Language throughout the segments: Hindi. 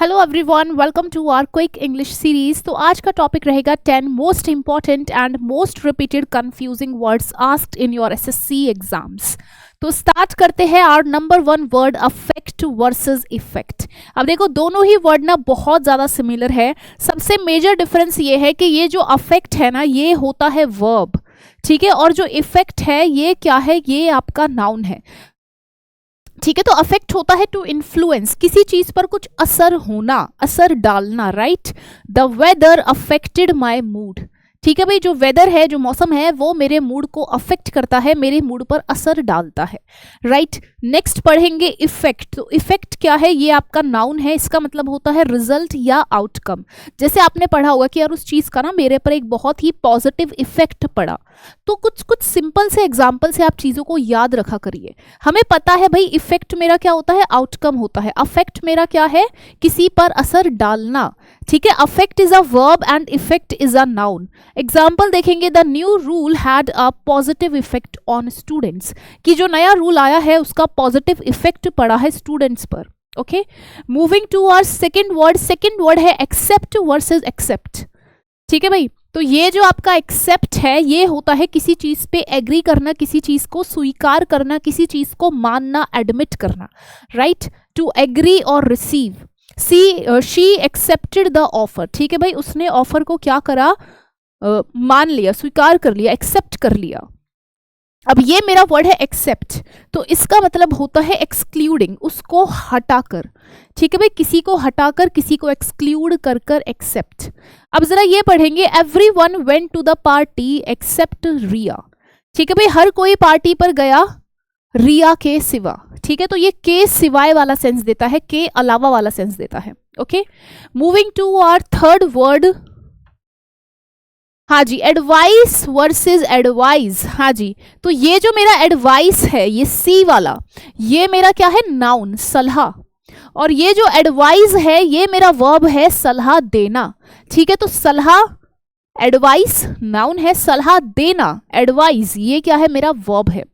Hello everyone, welcome to our quick English series. तो आज का टॉपिक रहेगा 10 most important and most repeated confusing words asked in your SSC exams. तो स्टार्ट करते हैं our number 1 word, affect versus effect. अब देखो, दोनों ही वर्ड ना बहुत ज़्यादा सिमिलर है। सबसे मेजर डिफरेंस ये है कि ये जो अफेक्ट है ना, ये होता है वर्ब, ठीक है, और जो इफेक्ट है ये क्या है, ये आपका नाउन है, ठीक है। तो अफेक्ट होता है टू इन्फ्लुएंस, किसी चीज पर कुछ असर होना, असर डालना, right. The weather affected my mood, ठीक है भाई, जो वेदर है, जो मौसम है, वो मेरे मूड को अफेक्ट करता है, मेरे मूड पर असर डालता है, राइट। नेक्स्ट पढ़ेंगे इफेक्ट। तो इफेक्ट क्या है, ये आपका नाउन है, इसका मतलब होता है रिजल्ट या आउटकम। जैसे आपने पढ़ा होगा कि यार उस चीज का ना मेरे पर एक बहुत ही पॉजिटिव इफेक्ट पड़ा। तो कुछ कुछ सिंपल से एग्जाम्पल से आप चीजों को याद रखा करिए। हमें पता है भाई, इफेक्ट मेरा क्या होता है, आउटकम होता है। अफेक्ट मेरा क्या है, किसी पर असर डालना, ठीक है। Affect is a verb and effect is a noun. Example देखेंगे, the new rule had a positive effect on students, कि जो नया रूल आया है उसका पॉजिटिव इफेक्ट पड़ा है स्टूडेंट्स पर। Okay, moving to our second word. Second word है एक्सेप्ट वर्सेस एक्सेप्ट, ठीक है भाई। तो ये जो आपका एक्सेप्ट है, ये होता है किसी चीज पे एग्री करना, किसी चीज को स्वीकार करना, किसी चीज को मानना, एडमिट करना, राइट। टू एग्री और receive, she accepted the offer, ठीक है भाई, उसने ऑफर को क्या करा, मान लिया, स्वीकार कर लिया, एक्सेप्ट कर लिया। अब ये मेरा वर्ड है एक्सेप्ट, तो इसका मतलब होता है एक्सक्लूडिंग, उसको हटाकर, ठीक है भाई, किसी को हटाकर, किसी को एक्सक्लूड कर कर एक्सेप्ट। अब जरा ये पढ़ेंगे, everyone went to the party except Riya, ठीक है भाई, हर कोई पार्टी पर गया रिया के सिवा, ठीक है। तो ये के सिवाय वाला सेंस देता है, के अलावा वाला सेंस देता है। Okay, moving to our third word. हाँ जी, एडवाइस वर्सेस एडवाइस। हाँ जी, तो ये जो मेरा एडवाइस है, ये सी वाला, ये मेरा क्या है, नाउन, सलाह। और ये जो एडवाइस है, ये मेरा वर्ब है, सलाह देना, ठीक है। तो सलाह, एडवाइस नाउन है, सलाह देना, एडवाइस ये क्या है, मेरा वर्ब है।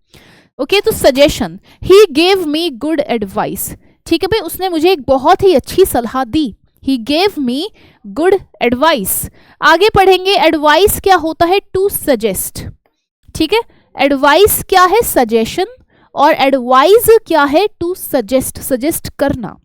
ओके, तो सजेशन, ही गेव मी गुड एडवाइस, ठीक है भाई, उसने मुझे एक बहुत ही अच्छी सलाह दी। He gave me good advice. आगे पढ़ेंगे, एडवाइस क्या होता है, टू सजेस्ट, ठीक है। एडवाइस क्या है, सजेशन, और एडवाइस क्या है, टू सजेस्ट, सजेस्ट करना।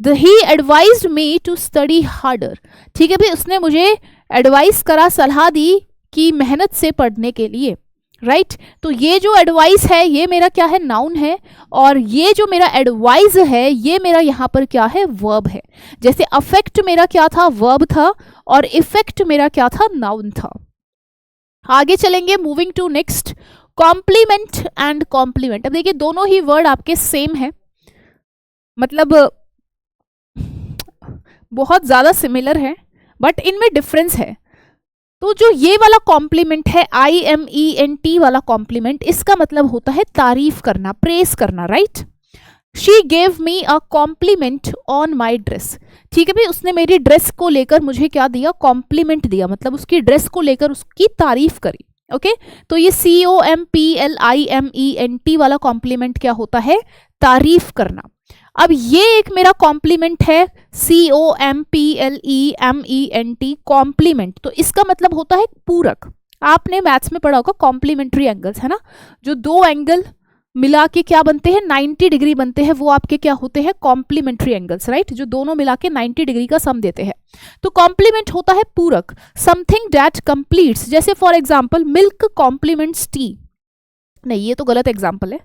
He advised me to study harder, ठीक है भाई, उसने मुझे एडवाइस करा, सलाह दी कि मेहनत से पढ़ने के लिए, राइट। तो ये जो एडवाइस है, ये मेरा क्या है, नाउन है, और ये जो मेरा एडवाइस है, ये मेरा यहाँ पर क्या है, वर्ब है। जैसे अफेक्ट मेरा क्या था, वर्ब था, और इफेक्ट मेरा क्या था, नाउन था। आगे चलेंगे, moving to next, complement and compliment. अब देखिए, दोनों ही वर्ड आपके सेम है, मतलब बहुत ज्यादा सिमिलर है, बट इनमें डिफरेंस है। तो जो ये वाला कॉम्प्लीमेंट है, IMENT वाला कॉम्प्लीमेंट, इसका मतलब होता है तारीफ करना, प्रेस करना, right. She gave me a compliment on my dress, ठीक है भाई, उसने मेरी ड्रेस को लेकर मुझे क्या दिया, कॉम्प्लीमेंट दिया, मतलब उसकी ड्रेस को लेकर उसकी तारीफ करी। ओके, तो ये COMPLIMENT वाला कॉम्प्लीमेंट क्या होता है, तारीफ करना। अब ये एक मेरा कॉम्प्लीमेंट है, COMPLEMENT, कॉम्प्लीमेंट, तो इसका मतलब होता है पूरक। आपने मैथ्स में पढ़ा होगा कॉम्प्लीमेंट्री एंगल्स, है ना, जो दो एंगल मिला के क्या बनते हैं, 90 डिग्री बनते हैं, वो आपके क्या होते हैं, कॉम्प्लीमेंट्री एंगल्स, राइट, जो दोनों मिला के 90 डिग्री का सम देते हैं। तो कॉम्प्लीमेंट होता है पूरक, समथिंग दैट कंप्लीट्स। जैसे for example, milk complements tea, नहीं ये तो गलत एग्जाम्पल है,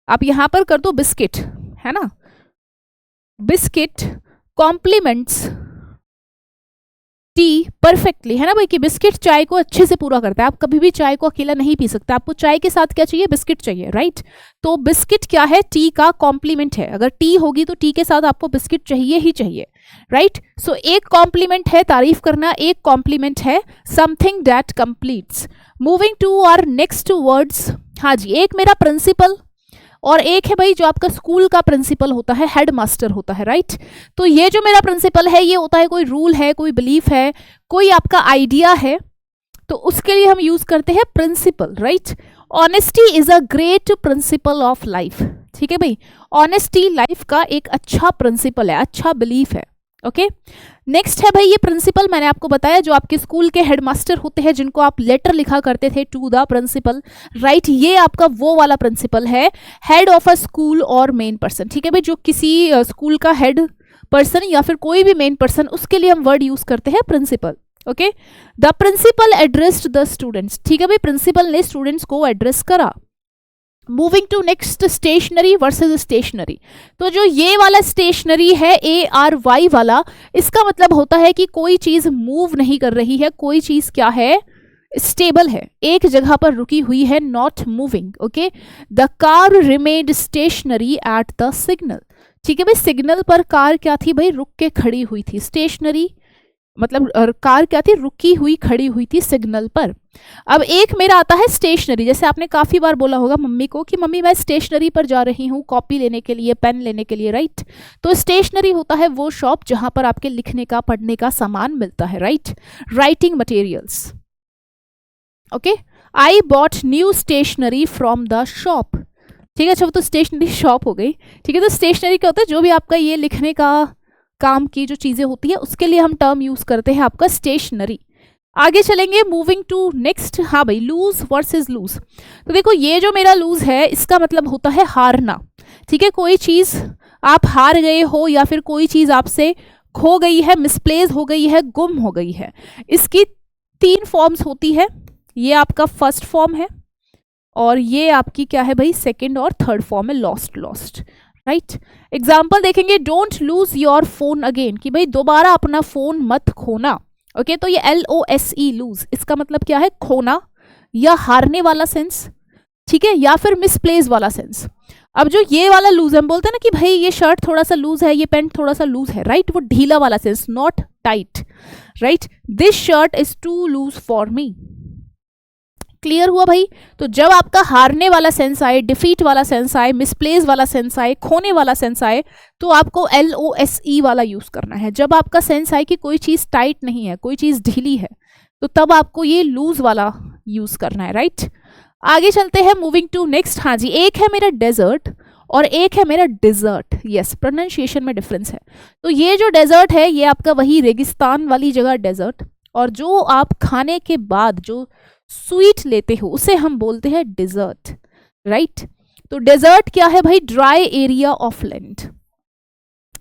आप यहां पर कर दो बिस्किट, है ना, बिस्किट कॉम्प्लीमेंट्स टी परफेक्टली, है ना भाई, कि बिस्किट चाय को अच्छे से पूरा करता है। आप कभी भी चाय को अकेला नहीं पी सकते, आपको चाय के साथ क्या चाहिए, बिस्किट चाहिए, राइट। तो बिस्किट क्या है, टी का कॉम्प्लीमेंट है। अगर टी होगी तो टी के साथ आपको बिस्किट चाहिए ही चाहिए, राइट। सो एक कॉम्प्लीमेंट है तारीफ करना, एक कॉम्प्लीमेंट है something that completes. Moving to our next words. हाँ जी, एक मेरा प्रिंसिपल, और एक है भाई जो आपका स्कूल का प्रिंसिपल होता है, हेड मास्टर होता है, राइट। तो ये जो मेरा प्रिंसिपल है, ये होता है कोई रूल है, कोई बिलीफ है, कोई आपका आइडिया है, तो उसके लिए हम यूज करते हैं principle, right. Honesty is a great principle of life, ठीक है भाई, ऑनेस्टी लाइफ का एक अच्छा प्रिंसिपल है, अच्छा बिलीफ है, ओके। नेक्स्ट है भाई ये प्रिंसिपल, मैंने आपको बताया जो आपके स्कूल के हेडमास्टर होते हैं जिनको आप लेटर लिखा करते थे टू द प्रिंसिपल, राइट। ये आपका वो वाला प्रिंसिपल है, हेड ऑफ अ स्कूल और मेन पर्सन, ठीक है भाई। जो किसी स्कूल का हेड पर्सन या फिर कोई भी मेन पर्सन, उसके लिए हम वर्ड यूज करते हैं principal. Okay, the principal addressed the students, ठीक है भाई, प्रिंसिपल ने स्टूडेंट्स को एड्रेस करा। Moving to next, stationary versus stationery. तो जो ये वाला स्टेशनरी है ARY वाला, इसका मतलब होता है कि कोई चीज मूव नहीं कर रही है, कोई चीज क्या है, स्टेबल है, एक जगह पर रुकी हुई है, not moving. Okay, the car remained stationary at the signal, ठीक है भाई, सिग्नल पर कार क्या थी भाई, रुक के खड़ी हुई थी। स्टेशनरी मतलब कार क्या थी, रुकी हुई खड़ी हुई थी सिग्नल पर। अब एक मेरा आता है स्टेशनरी, जैसे आपने काफी बार बोला होगा मम्मी को कि मम्मी मैं स्टेशनरी पर जा रही हूँ कॉपी लेने के लिए, पेन लेने के लिए, राइट। तो स्टेशनरी होता है वो शॉप जहां पर आपके लिखने का पढ़ने का सामान मिलता है, right, writing materials. Okay, I bought new stationery from the shop, ठीक है। अच्छा, वो तो स्टेशनरी शॉप हो गई, ठीक है। तो स्टेशनरी क्या होता है, जो भी आपका ये लिखने का काम की जो चीजें होती है उसके लिए हम टर्म यूज करते हैं आपका स्टेशनरी। आगे चलेंगे, मूविंग टू नेक्स्ट। हाँ भाई, लूज वर्सेस लूज। तो देखो ये जो मेरा लूज है इसका मतलब होता है हारना, ठीक है। कोई चीज आप हार गए हो या फिर कोई चीज आपसे खो गई है, मिसप्लेस हो गई है, गुम हो गई है। इसकी 3 फॉर्म्स होती है, ये आपका फर्स्ट फॉर्म है और ये आपकी क्या है भाई, सेकेंड और थर्ड फॉर्म है, लॉस्ट लॉस्ट, राइट। एग्जाम्पल देखेंगे, don't lose your phone again, कि भाई दोबारा अपना फोन मत खोना। ओके, तो ये LOSE लूज, इसका मतलब क्या है, खोना या हारने वाला सेंस, ठीक है, या फिर मिसप्लेस वाला सेंस। अब जो ये वाला लूज हम बोलते हैं ना कि भाई ये शर्ट थोड़ा सा लूज है, ये पैंट थोड़ा सा लूज है, राइट, वो ढीला वाला sense, not tight, right. This shirt is too loose for me. Clear हुआ भाई। तो जब आपका हारने वाला सेंस आए, डिफीट वाला सेंस आए, मिसप्लेस वाला सेंस आए, खोने वाला सेंस आए, तो आपको LOSE वाला यूज करना है। जब आपका सेंस आए कि कोई चीज टाइट नहीं है, कोई चीज ढीली है, तो तब आपको ये लूज वाला यूज करना है, राइट। आगे चलते हैं, मूविंग टू नेक्स्ट। हाँ जी, एक है मेरा डेजर्ट और एक है मेरा डिजर्ट। यस, प्रोनाउंसिएशन में डिफरेंस है। तो ये जो डेजर्ट है ये आपका वही रेगिस्तान वाली जगह डेजर्ट, और जो आप खाने के बाद जो स्वीट लेते हो उसे हम बोलते हैं डिजर्ट, राइट। तो डेजर्ट क्या है भाई, dry area of land.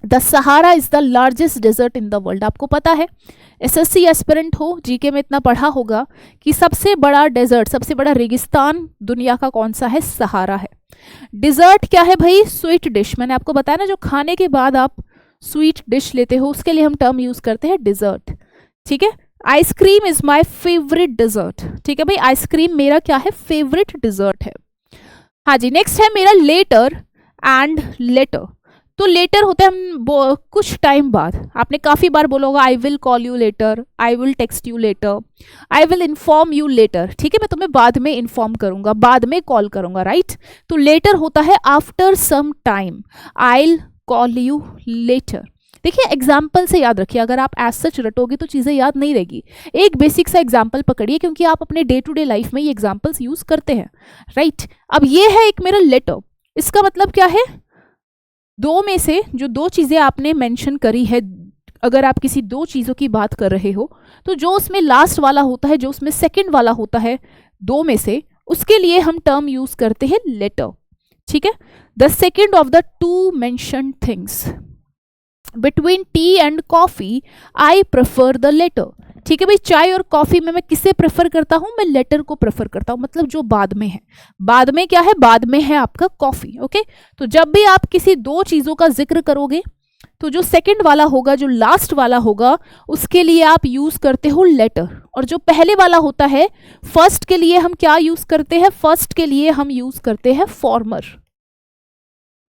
The Sahara is the largest desert in the world. आपको पता है, SSC एस्पिरेंट हो, जीके में इतना पढ़ा होगा कि सबसे बड़ा डेजर्ट, सबसे बड़ा रेगिस्तान दुनिया का कौन सा है, सहारा है। डिजर्ट क्या है भाई, स्वीट डिश। मैंने आपको बताया ना, जो खाने के बाद आप स्वीट डिश लेते हो उसके लिए हम टर्म यूज करते हैं डिजर्ट, ठीक है। Ice cream is my favourite dessert, ठीक है भाई, आइसक्रीम मेरा क्या है, फेवरेट डिजर्ट है। हाँ जी, नेक्स्ट है मेरा लेटर एंड लेटर। तो लेटर होता है हम कुछ टाइम बाद, आपने काफी बार बोला होगा आई will call you letter, I will text you later, I will inform you later, ठीक है, मैं तुम्हें बाद में इन्फॉर्म करूंगा, बाद में कॉल करूंगा, राइट। तो लेटर होता है after some time, I will call you later. देखिए एग्जाम्पल से याद रखिए, अगर आप एज सच रटोगे तो चीज़ें याद नहीं रहेगी। एक बेसिक सा एग्जाम्पल पकड़िए, क्योंकि आप अपने डे टू डे लाइफ में ये एग्जाम्पल्स यूज करते हैं, राइट। अब ये है एक मेरा लेटर, इसका मतलब क्या है, दो में से जो 2 चीज़ें आपने मेंशन करी है, अगर आप किसी 2 चीज़ों की बात कर रहे हो, तो जो उसमें लास्ट वाला होता है, जो उसमें सेकेंड वाला होता है 2 में से, उसके लिए हम टर्म यूज करते हैं लेटर, ठीक है। The second of the 2 mentioned things, between tea and coffee I prefer the latter, ठीक है भाई। चाय और कॉफी में मैं किसे प्रेफर करता हूं, मैं लेटर को प्रेफर करता हूं, मतलब जो बाद में है। बाद में क्या है, बाद में है आपका कॉफी, ओके। तो जब भी आप किसी 2 चीजों का जिक्र करोगे तो जो सेकंड वाला होगा, जो लास्ट वाला होगा, उसके लिए आप यूज करते हो लेटर, और जो पहले वाला होता है फर्स्ट के लिए हम क्या यूज करते हैं, फर्स्ट के लिए हम यूज करते हैं फॉर्मर,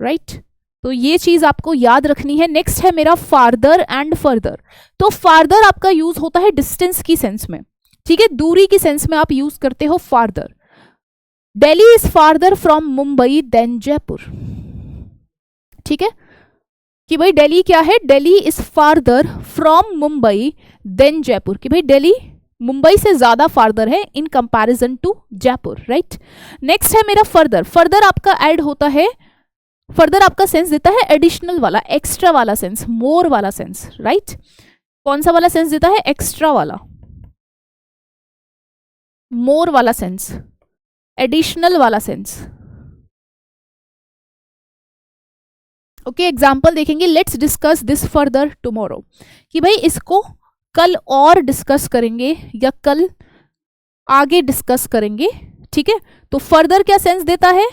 राइट। तो ये चीज आपको याद रखनी है। नेक्स्ट है मेरा फार्दर एंड फर्दर। तो फार्दर आपका यूज होता है डिस्टेंस की सेंस में, ठीक है, दूरी की सेंस में आप यूज करते हो farther. Delhi is farther from Mumbai than Jaipur, ठीक है, कि भाई दिल्ली क्या है, Delhi is farther from Mumbai than Jaipur, कि भाई दिल्ली मुंबई से ज्यादा फार्दर है in comparison to Jaipur, right. Next है मेरा फर्दर। फर्दर आपका ऐड होता है फर्दर आपका सेंस देता है एडिशनल वाला, एक्स्ट्रा वाला सेंस, मोर वाला सेंस, राइट। कौन सा वाला सेंस देता है? एक्स्ट्रा वाला, मोर वाला सेंस, एडिशनल वाला सेंस। ओके, एग्जाम्पल देखेंगे। Let's discuss this further tomorrow, कि भाई इसको कल और डिस्कस करेंगे या कल आगे डिस्कस करेंगे, ठीक है। तो फर्दर क्या सेंस देता है?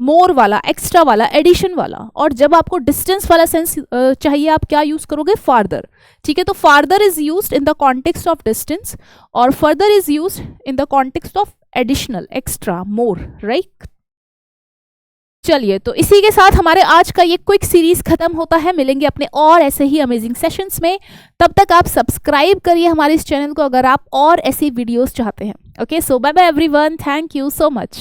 मोर वाला, एक्स्ट्रा वाला, एडिशन वाला। और जब आपको डिस्टेंस वाला सेंस चाहिए, आप क्या यूज करोगे? फार्दर, ठीक है। तो farther is used in the context of distance और further is used in the context of additional, extra, more, right. चलिए, तो इसी के साथ हमारे आज का ये क्विक सीरीज खत्म होता है। मिलेंगे अपने और ऐसे ही अमेजिंग सेशंस में। तब तक आप सब्सक्राइब करिए हमारे इस चैनल को अगर आप और ऐसी वीडियोस चाहते हैं। Okay, so bye bye everyone, thank you so much.